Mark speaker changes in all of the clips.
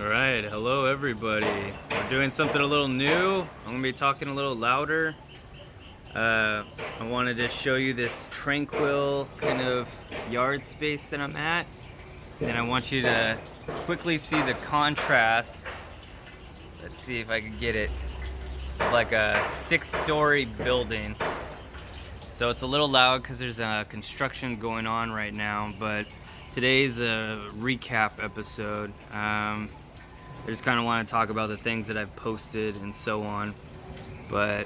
Speaker 1: All right, hello everybody. We're doing something a little new. I'm gonna be talking a little louder. I wanted to show you this tranquil kind of yard space that I'm at. And I want you to quickly see the contrast. Let's see if I can get it. Like a 6-story building. So it's a little loud because there's construction going on right now, but today's a recap episode. I just kind of want to talk about the things that I've posted and so on, but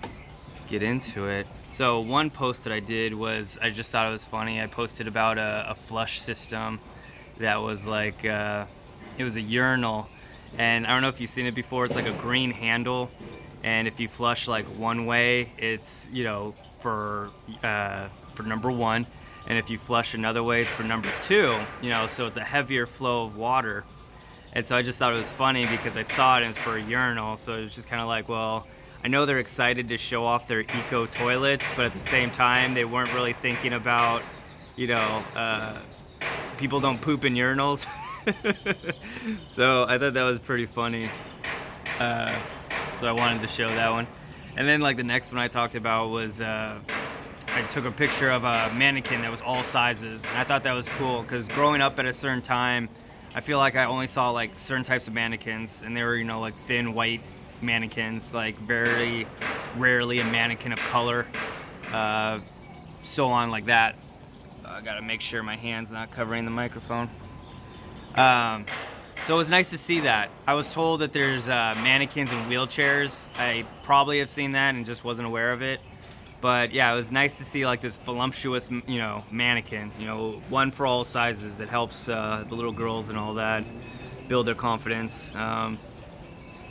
Speaker 1: let's get into it. So one post that I did was, I just thought it was funny. I posted about a flush system that was like, it was a urinal, and I don't know if you've seen it before. It's like a green handle, and if you flush like one way, it's, you know, for number one, and if you flush another way, it's for number two, you know, so it's a heavier flow of water. And so I just thought it was funny because I saw it and it's for a urinal, so it was just kind of like, well, I know they're excited to show off their eco toilets, but at the same time, they weren't really thinking about, you know, people don't poop in urinals. So I thought that was pretty funny. So I wanted to show that one. And then like the next one I talked about was, I took a picture of a mannequin that was all sizes. And I thought that was cool because growing up at a certain time, I feel like I only saw like certain types of mannequins, and they were, you know, like thin white mannequins, like very rarely a mannequin of color, so on like that. I gotta make sure my hand's not covering the microphone. So it was nice to see that. I was told that there's mannequins in wheelchairs. I probably have seen that and just wasn't aware of it. But yeah, it was nice to see like this voluptuous, you know, mannequin, you know, one for all sizes. It helps the little girls and all that build their confidence. I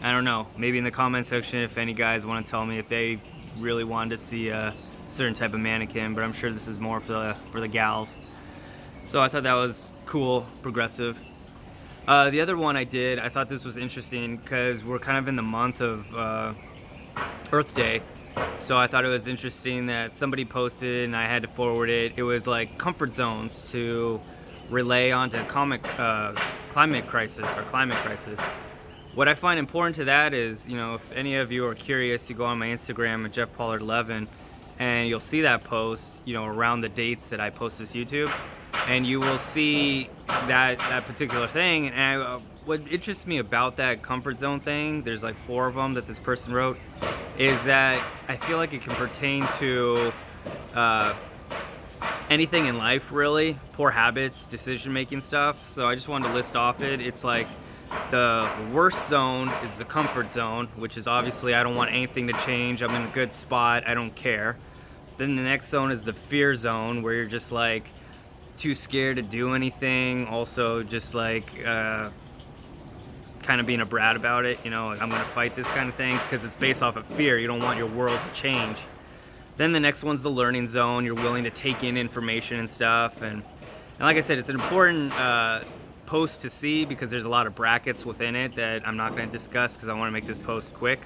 Speaker 1: don't know, maybe in the comment section if any guys want to tell me if they really wanted to see a certain type of mannequin, but I'm sure this is more for the gals. So I thought that was cool, progressive. The other one I did, I thought this was interesting because we're kind of in the month of Earth Day. So I thought it was interesting that somebody posted and I had to forward it. It was like comfort zones to relay onto climate crisis. What I find important to that is, you know, if any of you are curious, you go on my Instagram at JeffPollard11 and you'll see that post, you know, around the dates that I post this YouTube, and you will see that particular thing. And what interests me about that comfort zone thing, there's like 4 of them that this person wrote, is that I feel like it can pertain to anything in life, really. Poor habits, decision-making stuff. So I just wanted to list off it. It's like the worst zone is the comfort zone, which is obviously I don't want anything to change. I'm in a good spot. I don't care. Then the next zone is the fear zone, where you're just like too scared to do anything. Also just like kind of being a brat about it, you know, like I'm gonna fight this kind of thing because it's based off of fear. You don't want your world to change. Then the next one's the learning zone. You're willing to take in information and stuff, and like I said, it's an important post to see because there's a lot of brackets within it that I'm not going to discuss because I want to make this post quick.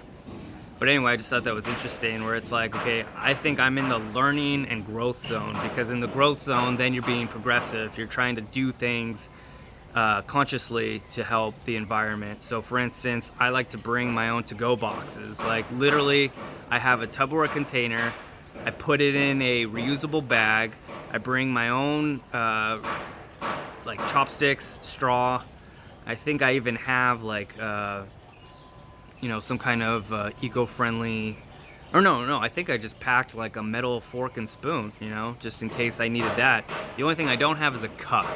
Speaker 1: But anyway, I just thought that was interesting, where it's like, okay, I think I'm in the learning and growth zone, because in the growth zone, then you're being progressive. You're trying to do things consciously to help the environment. So for instance, I like to bring my own to-go boxes. Like literally, I have a Tupperware container. I put it in a reusable bag. I bring my own like chopsticks, straw. I think I even have like you know, some kind of eco-friendly, or no, I think I just packed like a metal fork and spoon, you know, just in case I needed that. The only thing I don't have is a cup.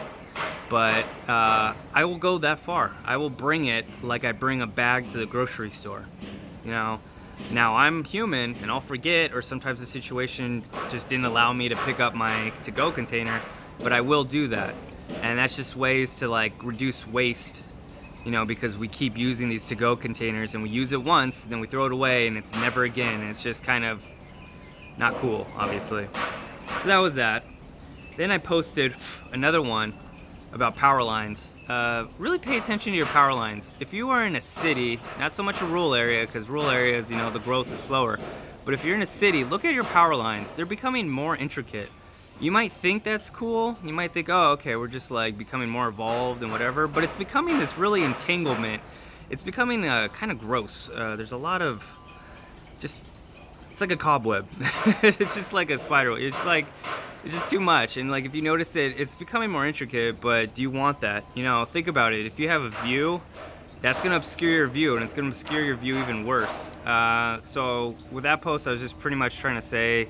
Speaker 1: But I will go that far. I will bring it like I bring a bag to the grocery store, you know. Now I'm human and I'll forget, or sometimes the situation just didn't allow me to pick up my to-go container, but I will do that. And that's just ways to like reduce waste, you know, because we keep using these to-go containers and we use it once, then we throw it away and it's never again. And it's just kind of not cool, obviously. So that was that. Then I posted another one about power lines. Really pay attention to your power lines. If you are in a city, not so much a rural area, because rural areas, you know, the growth is slower. But if you're in a city, look at your power lines. They're becoming more intricate. You might think that's cool. You might think, oh, okay, we're just like becoming more evolved and whatever, but it's becoming this really entanglement. It's becoming kind of gross. There's a lot of just, it's like a cobweb. It's just like a spider. It's just too much. And like, if you notice it, it's becoming more intricate, but do you want that? You know, think about it. If you have a view, that's gonna obscure your view, and it's gonna obscure your view even worse. So with that post, I was just pretty much trying to say,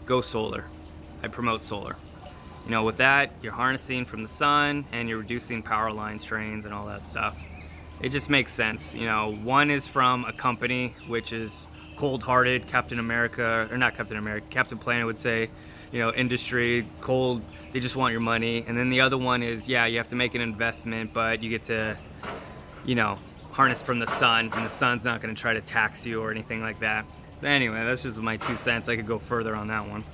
Speaker 1: go solar. I promote solar. You know, with that, you're harnessing from the sun and you're reducing power line strains and all that stuff. It just makes sense. You know, one is from a company which is cold-hearted, Captain America, or not Captain America, Captain Planet would say, you know, industry, cold, they just want your money. And then the other one is, yeah, you have to make an investment, but you get to, you know, harness from the sun, and the sun's not gonna try to tax you or anything like that. But anyway, that's just my 2 cents. I could go further on that one.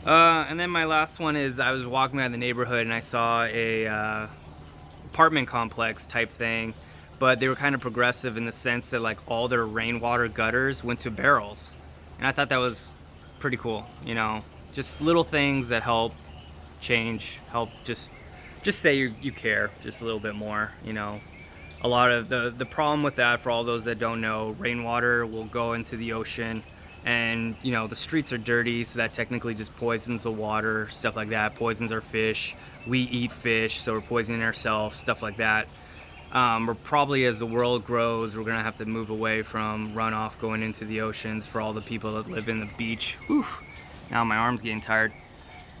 Speaker 1: And then my last one is, I was walking by the neighborhood and I saw a apartment complex type thing, but they were kind of progressive in the sense that like all their rainwater gutters went to barrels. And I thought that was pretty cool, you know, just little things that help change, help just say you care just a little bit more, you know. A lot of the problem with that, for all those that don't know, rainwater will go into the ocean, and you know, the streets are dirty, so that technically just poisons the water, stuff like that, poisons our fish. We eat fish, so we're poisoning ourselves, stuff like that. We're probably, as the world grows, we're gonna have to move away from runoff going into the oceans for all the people that live in the beach. Whew. Now my arm's getting tired.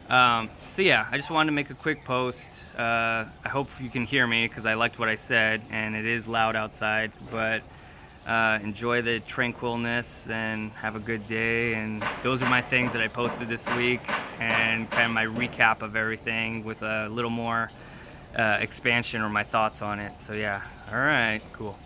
Speaker 1: So yeah, I just wanted to make a quick post. I hope you can hear me because I liked what I said, and it is loud outside, but enjoy the tranquilness and have a good day. And those are my things that I posted this week, and kind of my recap of everything with a little more expansion or my thoughts on it. So yeah, all right, cool.